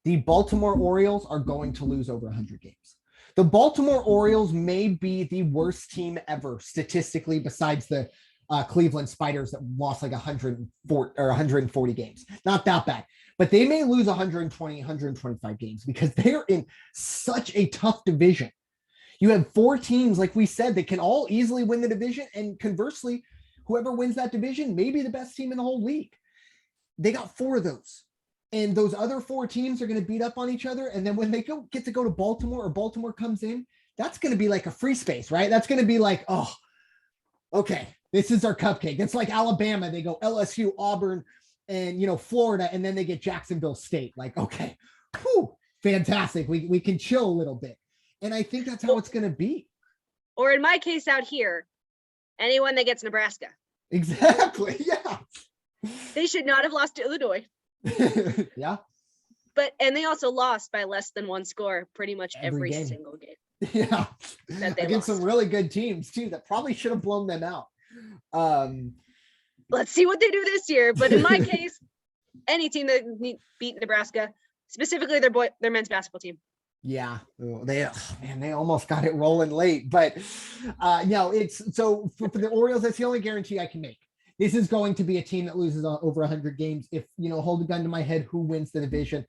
the Baltimore Orioles are going to lose over 100 games. The Baltimore Orioles may be the worst team ever statistically, besides the Cleveland Spiders that lost like 140 games. Not that bad, but they may lose 120, 125 games because they're in such a tough division. You have 4 teams, like we said, that can all easily win the division. And conversely, whoever wins that division may be the best team in the whole league. They got 4 of those. And those other 4 teams are going to beat up on each other. And then when they get to go to Baltimore, or Baltimore comes in, that's going to be like a free space, right? That's going to be like, oh, okay, this is our cupcake. It's like Alabama. They go LSU, Auburn, and, Florida, and then they get Jacksonville State. Like, okay, whew, fantastic. We can chill a little bit. And I think that's how it's going to be. Or in my case out here, anyone that gets Nebraska. Exactly, yeah. They should not have lost to Illinois. Yeah. And they also lost by less than 1 score pretty much every single game. Yeah. Against some really good teams too that probably should have blown them out. Let's see what they do this year. But in my case, any team that beat Nebraska, specifically their men's basketball team. Yeah, they almost got it rolling late, but it's so for the Orioles, that's the only guarantee I can make. This is going to be a team that loses over 100 games. If, hold a gun to my head, who wins the division,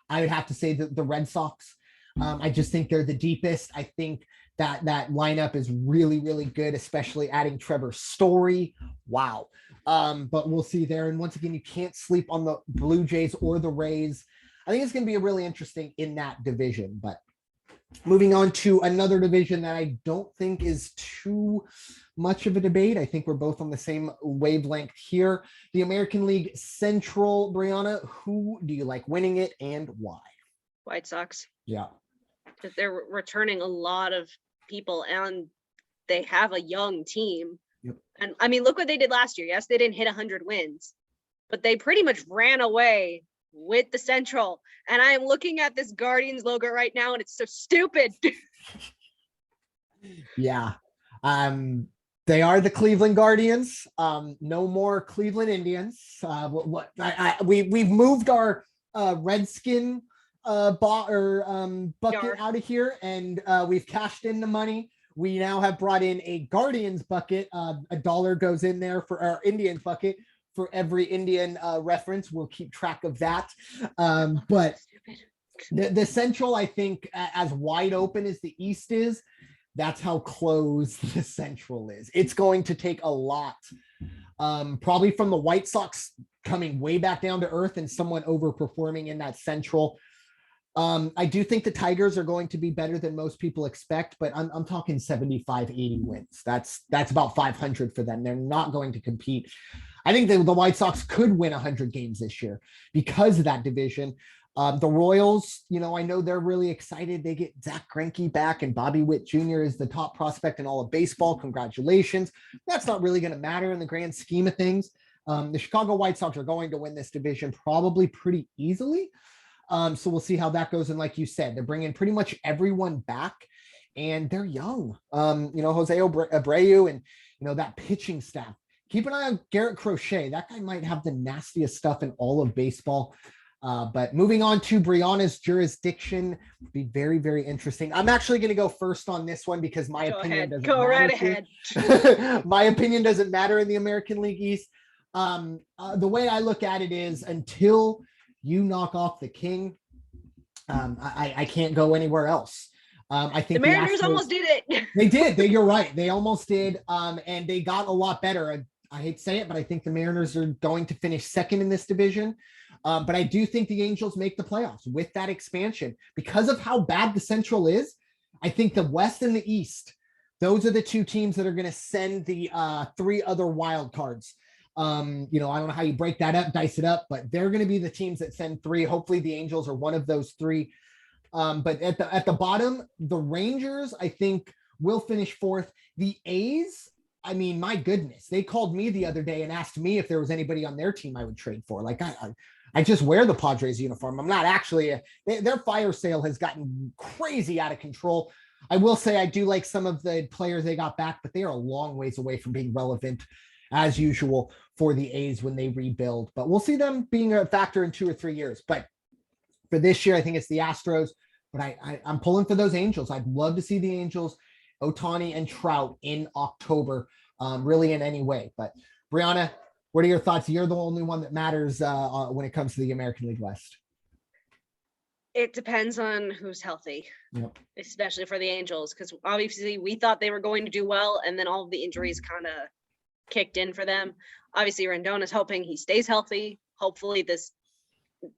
I would have to say the Red Sox. I just think they're the deepest. I think that lineup is really, really good, especially adding Trevor Story. Wow. But we'll see there. And once again, you can't sleep on the Blue Jays or the Rays. I think it's going to be really interesting in that division. But moving on to another division that I don't think is too much of a debate. I think we're both on the same wavelength here. The American League Central, Bryanna, who do you like winning it and why? White Sox. Yeah. Because they're returning a lot of people and they have a young team. Yep. And I mean, look what they did last year. Yes, they didn't hit 100 wins, but they pretty much ran away with the Central. And I am looking at this Guardians logo right now and it's so stupid. Yeah. Um, they are the Cleveland Guardians. No more Cleveland Indians. We've moved our Redskin bucket Yar. out of here, and we've cashed in the money. We now have brought in a Guardians bucket. $1 goes in there for our Indian bucket for every Indian reference. We'll keep track of that. But the Central, I think, as wide open as the East is, that's how close the Central is. It's going to take a lot, probably from the White Sox coming way back down to earth and someone overperforming in that Central. I do think the Tigers are going to be better than most people expect, but I'm talking 75, 80 wins. That's about 500 for them. They're not going to compete. I think the White Sox could win 100 games this year because of that division. The Royals, I know they're really excited. They get Zach Greinke back, and Bobby Witt Jr. is the top prospect in all of baseball. Congratulations. That's not really going to matter in the grand scheme of things. The Chicago White Sox are going to win this division probably pretty easily. So we'll see how that goes. And like you said, they're bringing pretty much everyone back, and they're young. Jose Abreu and, that pitching staff. Keep an eye on Garrett Crochet. That guy might have the nastiest stuff in all of baseball. But moving on to Bryanna's jurisdiction, be very, very interesting. I'm actually going to go first on this one because my opinion doesn't matter. Go right ahead. My opinion doesn't matter in the American League East. The way I look at it is until you knock off the king, I can't go anywhere else. I think the Mariners almost did it. They did. You're right. They almost did. And they got a lot better. I hate to say it, but I think the Mariners are going to finish second in this division. But I do think the Angels make the playoffs with that expansion because of how bad the Central is. I think the West and the East, those are the two teams that are going to send the three other wild cards. I don't know how you break that up, dice it up, but they're going to be the teams that send three. Hopefully the Angels are one of those three. But at the bottom, the Rangers, I think, will finish fourth. The A's, I mean, my goodness, they called me the other day and asked me if there was anybody on their team I would trade for. Like I just wear the Padres uniform. I'm not actually their fire sale has gotten crazy out of control. I will say I do like some of the players they got back, but they are a long ways away from being relevant as usual for the A's when they rebuild. But we'll see them being a factor in 2 or 3 years. But for this year, I think it's the Astros. But I'm pulling for those Angels. I'd love to see the Angels, Otani and Trout in October, really in any way. But Bryanna, what are your thoughts? You're the only one that matters when it comes to the American League West. It depends on who's healthy, especially for the Angels, because obviously we thought they were going to do well, and then all of the injuries kind of kicked in for them. Obviously, Rendon is hoping he stays healthy. Hopefully,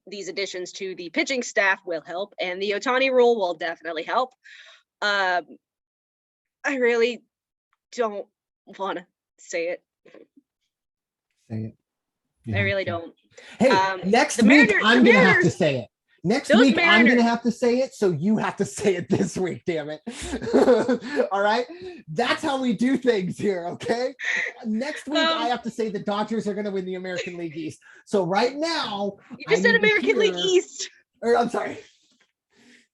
these additions to the pitching staff will help, and the Otani Rule will definitely help. I really don't want to say it. Say it. I really don't. Hey, next week I'm going to have to say it. Next week I'm going to have to say it, so you have to say it this week, damn it. All right? That's how we do things here, okay? Next week I have to say the Dodgers are going to win the American League East. So right now, you just said American League East. Or I'm sorry.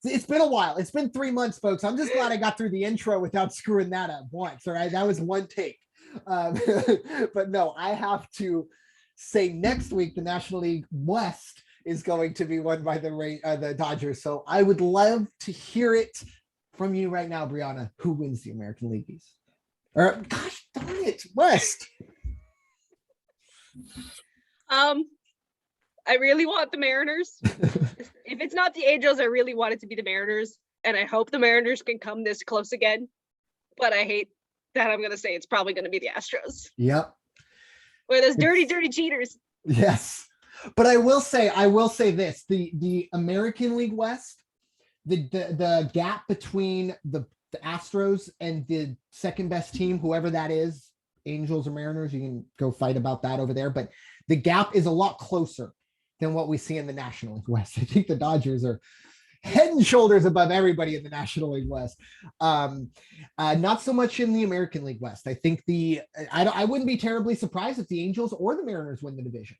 It's been a while. It's been 3 months, folks. I'm just glad I got through the intro without screwing that up once, all right? That was one take. But no, I have to say next week the National League West is going to be won by the Dodgers. So I would love to hear it from you right now, Bryanna. Who wins the American League East? Or gosh darn it, West. I really want the Mariners. If it's not the Angels, I really want it to be the Mariners, and I hope the Mariners can come this close again. But I hate that I'm going to say it's probably going to be the Astros. Yep. Or those dirty cheaters. Yes. But I will say this: the American League West, the gap between the Astros and the second best team, whoever that is, Angels or Mariners, you can go fight about that over there. But the gap is a lot closer than what we see in the National League West. I think the Dodgers are head and shoulders above everybody in the National League West. Not so much in the American League West. I think I wouldn't be terribly surprised if the Angels or the Mariners win the division.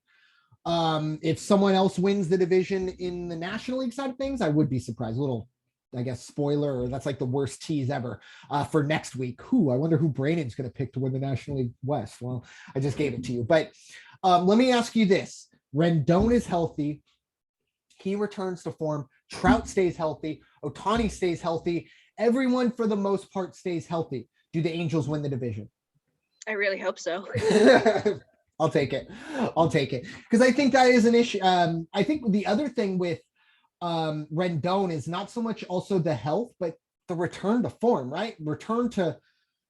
If someone else wins the division in the National League side of things, I would be surprised. A little I guess, spoiler, or that's like the worst tease ever for next week. I wonder who Brandon's going to pick to win the National League West. Well, I just gave it to you. But let me ask you this. Rendon is healthy. He returns to form. Trout stays healthy. Otani stays healthy. Everyone, for the most part, stays healthy. Do the Angels win the division? I really hope so. I'll take it. Because I think that is an issue. I think the other thing with Rendon is not so much also the health, but the return to form, right? Return to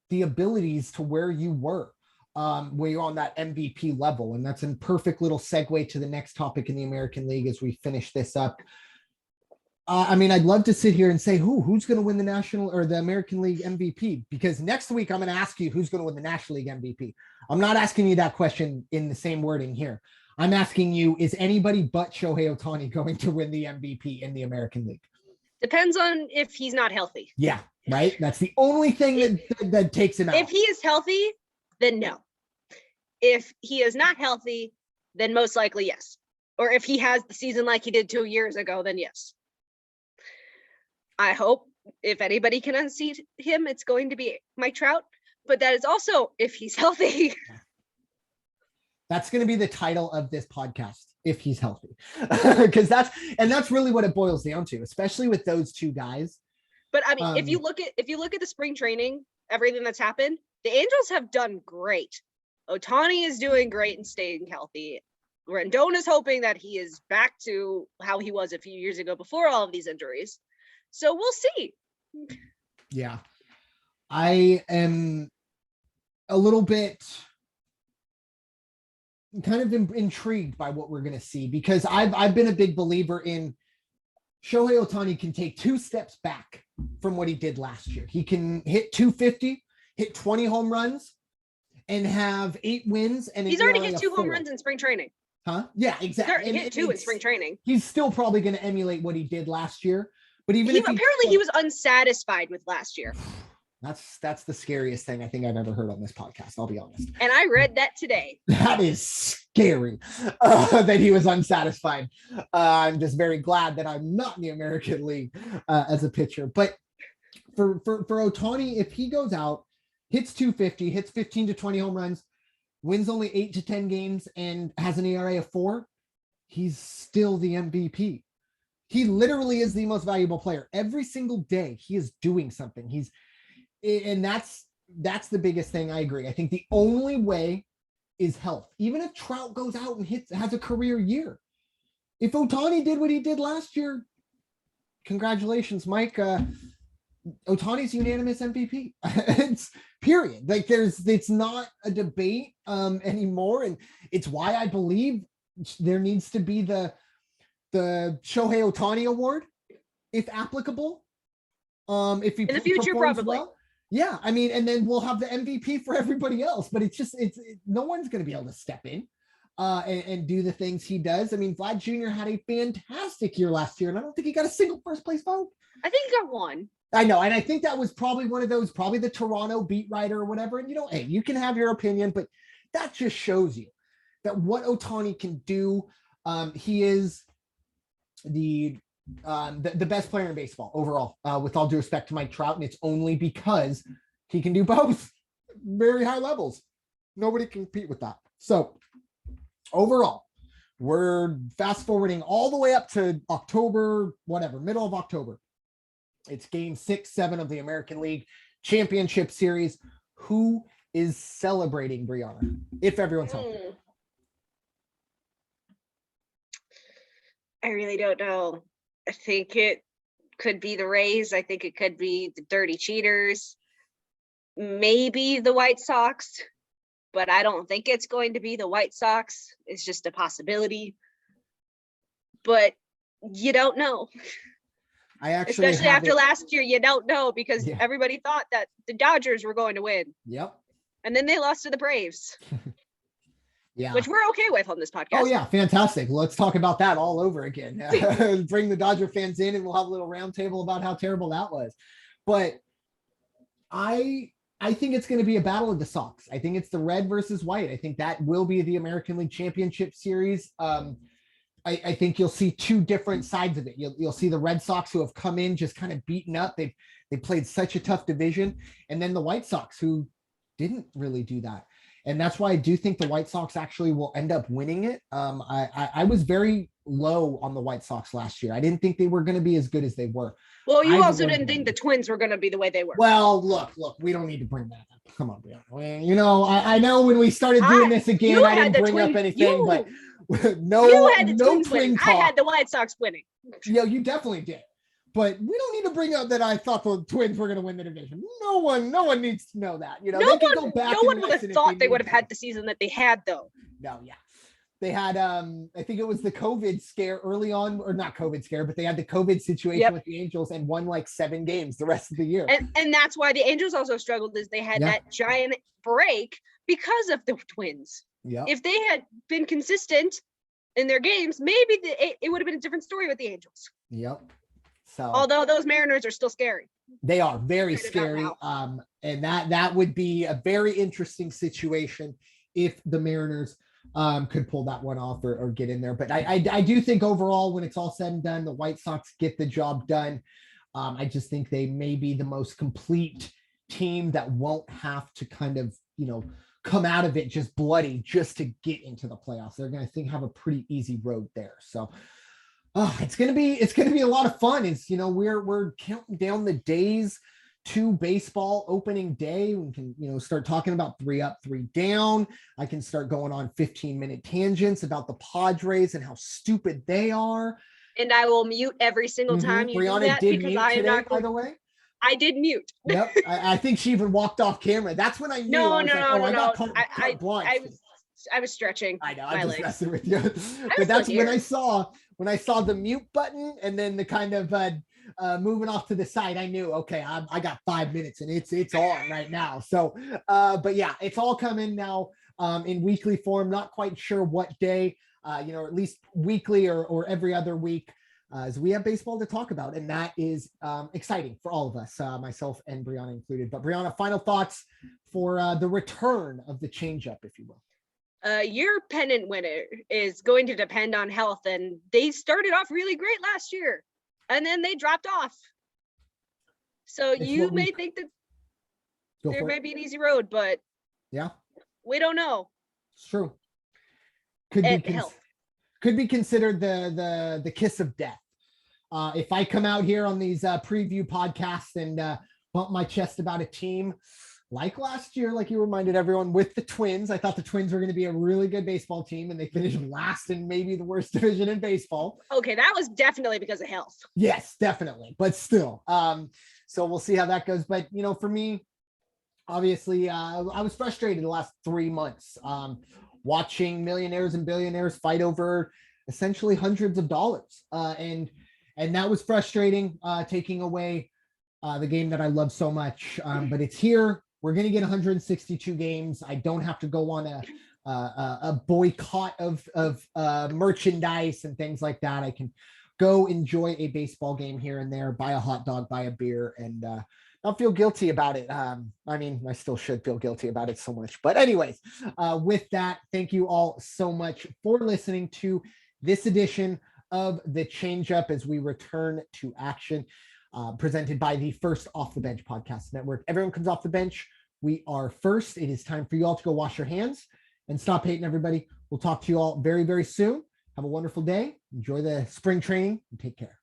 the abilities to where you were, where you're on that MVP level. And that's a perfect little segue to the next topic in the American League as we finish this up. I mean, I'd love to sit here and say who's going to win the National or the American League MVP, because next week I'm going to ask you who's going to win the National League MVP. I'm not asking you that question in the same wording here. I'm asking you, is anybody but Shohei Otani going to win the MVP in the American League? Depends on if he's not healthy. Yeah, right? That's the only thing that takes him out. If he is healthy, then no. If he is not healthy, then most likely yes. Or if he has the season like he did 2 years ago, then yes. I hope if anybody can unseat him, it's going to be Mike Trout. But that is also if he's healthy. That's going to be the title of this podcast, if he's healthy. Because that's really what it boils down to, especially with those two guys. But I mean, if you look at the spring training, everything that's happened, the Angels have done great. Otani is doing great and staying healthy. Rendon is hoping that he is back to how he was a few years ago before all of these injuries. So we'll see. Yeah. I am a little bit kind of intrigued by what we're going to see, because I've been a big believer in Shohei Otani can take 2 steps back from what he did last year. He can hit 250, hit 20 home runs, and have 8 wins. And he's already hit 2 home runs in spring training. Huh? Yeah, exactly. He hit 2 in spring training. He's still probably going to emulate what he did last year. But even if he was unsatisfied with last year. That's the scariest thing I think I've ever heard on this podcast. I'll be honest. And I read that today. That is scary that he was unsatisfied. I'm just very glad that I'm not in the American League as a pitcher. But for Otani, if he goes out, hits 250, hits 15 to 20 home runs, wins only 8 to 10 games, and has an ERA of 4, he's still the MVP. He literally is the most valuable player. Every single day he is doing something. And that's the biggest thing. I agree. I think the only way is health. Even if Trout goes out and has a career year. If Otani did what he did last year, congratulations, Mike. Otani's unanimous MVP. It's period. Like it's not a debate anymore. And it's why I believe there needs to be the Shohei Otani Award, if applicable. If he in the future, probably. Well. Yeah, I mean, and then we'll have the MVP for everybody else. But it's no one's going to be able to step in and do the things he does. I mean, Vlad Jr. had a fantastic year last year, and I don't think he got a single first place vote. I think he got 1. I know, and I think that was probably one of those, probably the Toronto beat writer or whatever. And hey, you can have your opinion, but that just shows you that what Otani can do. He is the best player in baseball overall, with all due respect to Mike Trout, and it's only because he can do both very high levels. Nobody can compete with that. So overall, we're fast forwarding all the way up to October, middle of October. It's game 6, 7 of the American League Championship Series. Who is celebrating, Bryanna, if everyone's healthy? I really don't know. I think it could be the Rays. I think it could be the Dirty Cheaters. Maybe the White Sox, but I don't think it's going to be the White Sox. It's just a possibility. But you don't know. Especially after last year, you don't know, because everybody thought that the Dodgers were going to win. Yep. And then they lost to the Braves. Yeah. Which we're okay with on this podcast. Oh, yeah. Fantastic. Let's talk about that all over again. Bring the Dodger fans in and we'll have a little roundtable about how terrible that was. But I think it's going to be a battle of the Sox. I think it's the red versus white. I think that will be the American League Championship Series. I think you'll see two different sides of it. You'll see the Red Sox who have come in just kind of beaten up. They played such a tough division, and then the White Sox who didn't really do that. And that's why I do think the White Sox actually will end up winning it. I was very low on the White Sox last year. I didn't think they were going to be as good as they were. Well, you I also was didn't think the Twins were going to be the way they were. Well, look, we don't need to bring that up. Come on, Bryanna. You know, I know when we started doing this again, I didn't bring up anything, but no, you had the no Twins twin winning. talk. I had the White Sox winning. Yeah, you definitely did. But we don't need to bring up that I thought the Twins were going to win the division. No one needs to know that. You know, no they can go back. No one would have thought they would have had the season that they had, though. No, yeah. They had, I think it was the COVID scare early on, or not COVID scare, but they had the COVID situation with the Angels and won like 7 games the rest of the year. And that's why the Angels also struggled, is they had that giant break because of the Twins. Yeah. If they had been consistent in their games, maybe it would have been a different story with the Angels. Yep. So, although those Mariners are still scary. They are very scary. And that would be a very interesting situation if the Mariners could pull that one off or get in there. But I do think overall, when it's all said and done, the White Sox get the job done. I just think they may be the most complete team that won't have to kind of, you know, come out of it just bloody just to get into the playoffs. They're going to have a pretty easy road there. So it's going to be a lot of fun. It's, you know, we're counting down the days to baseball opening day. We can, you know, start talking about 3 up, 3 down. I can start going on 15-minute tangents about the Padres and how stupid they are. And I will mute every single time you Bryanna do that, did because mute I am today, not by the way. I did mute. Yep. I think she even walked off camera. That's when I knew. No. I was stretching. I know. I'm just messing with you. But that's when I saw the mute button and then the kind of moving off to the side. I knew, okay, I got 5 minutes and it's on right now. So, but yeah, it's all coming now in weekly form. Not quite sure what day, you know, at least weekly or every other week. As we have baseball to talk about, and that is exciting for all of us, myself and Bryanna included. But Bryanna, final thoughts for the return of the changeup, if you will. Your pennant winner is going to depend on health, and they started off really great last year, and then they dropped off. So you may think that there may be an easy road, but yeah, we don't know. It's true. Could be considered the kiss of death. If I come out here on these preview podcasts and bump my chest about a team like last year, like you reminded everyone with the Twins, I thought the Twins were going to be a really good baseball team, and they finished last in maybe the worst division in baseball. Okay, that was definitely because of health. Yes, definitely, but still. So we'll see how that goes. But you know, for me, obviously, I was frustrated the last 3 months. Watching millionaires and billionaires fight over essentially hundreds of dollars. And that was frustrating, taking away the game that I love so much. But it's here. We're going to get 162 games. I don't have to go on a boycott of merchandise and things like that. I can go enjoy a baseball game here and there, buy a hot dog, buy a beer, and not feel guilty about it. I mean, I still should feel guilty about it so much. But anyways, with that, thank you all so much for listening to this edition of the Changeup as we return to action, presented by the First Off the Bench Podcast Network. Everyone comes off the bench. We are first. It is time for you all to go wash your hands and stop hating everybody. We'll talk to you all very, very soon. Have a wonderful day. Enjoy the spring training and take care.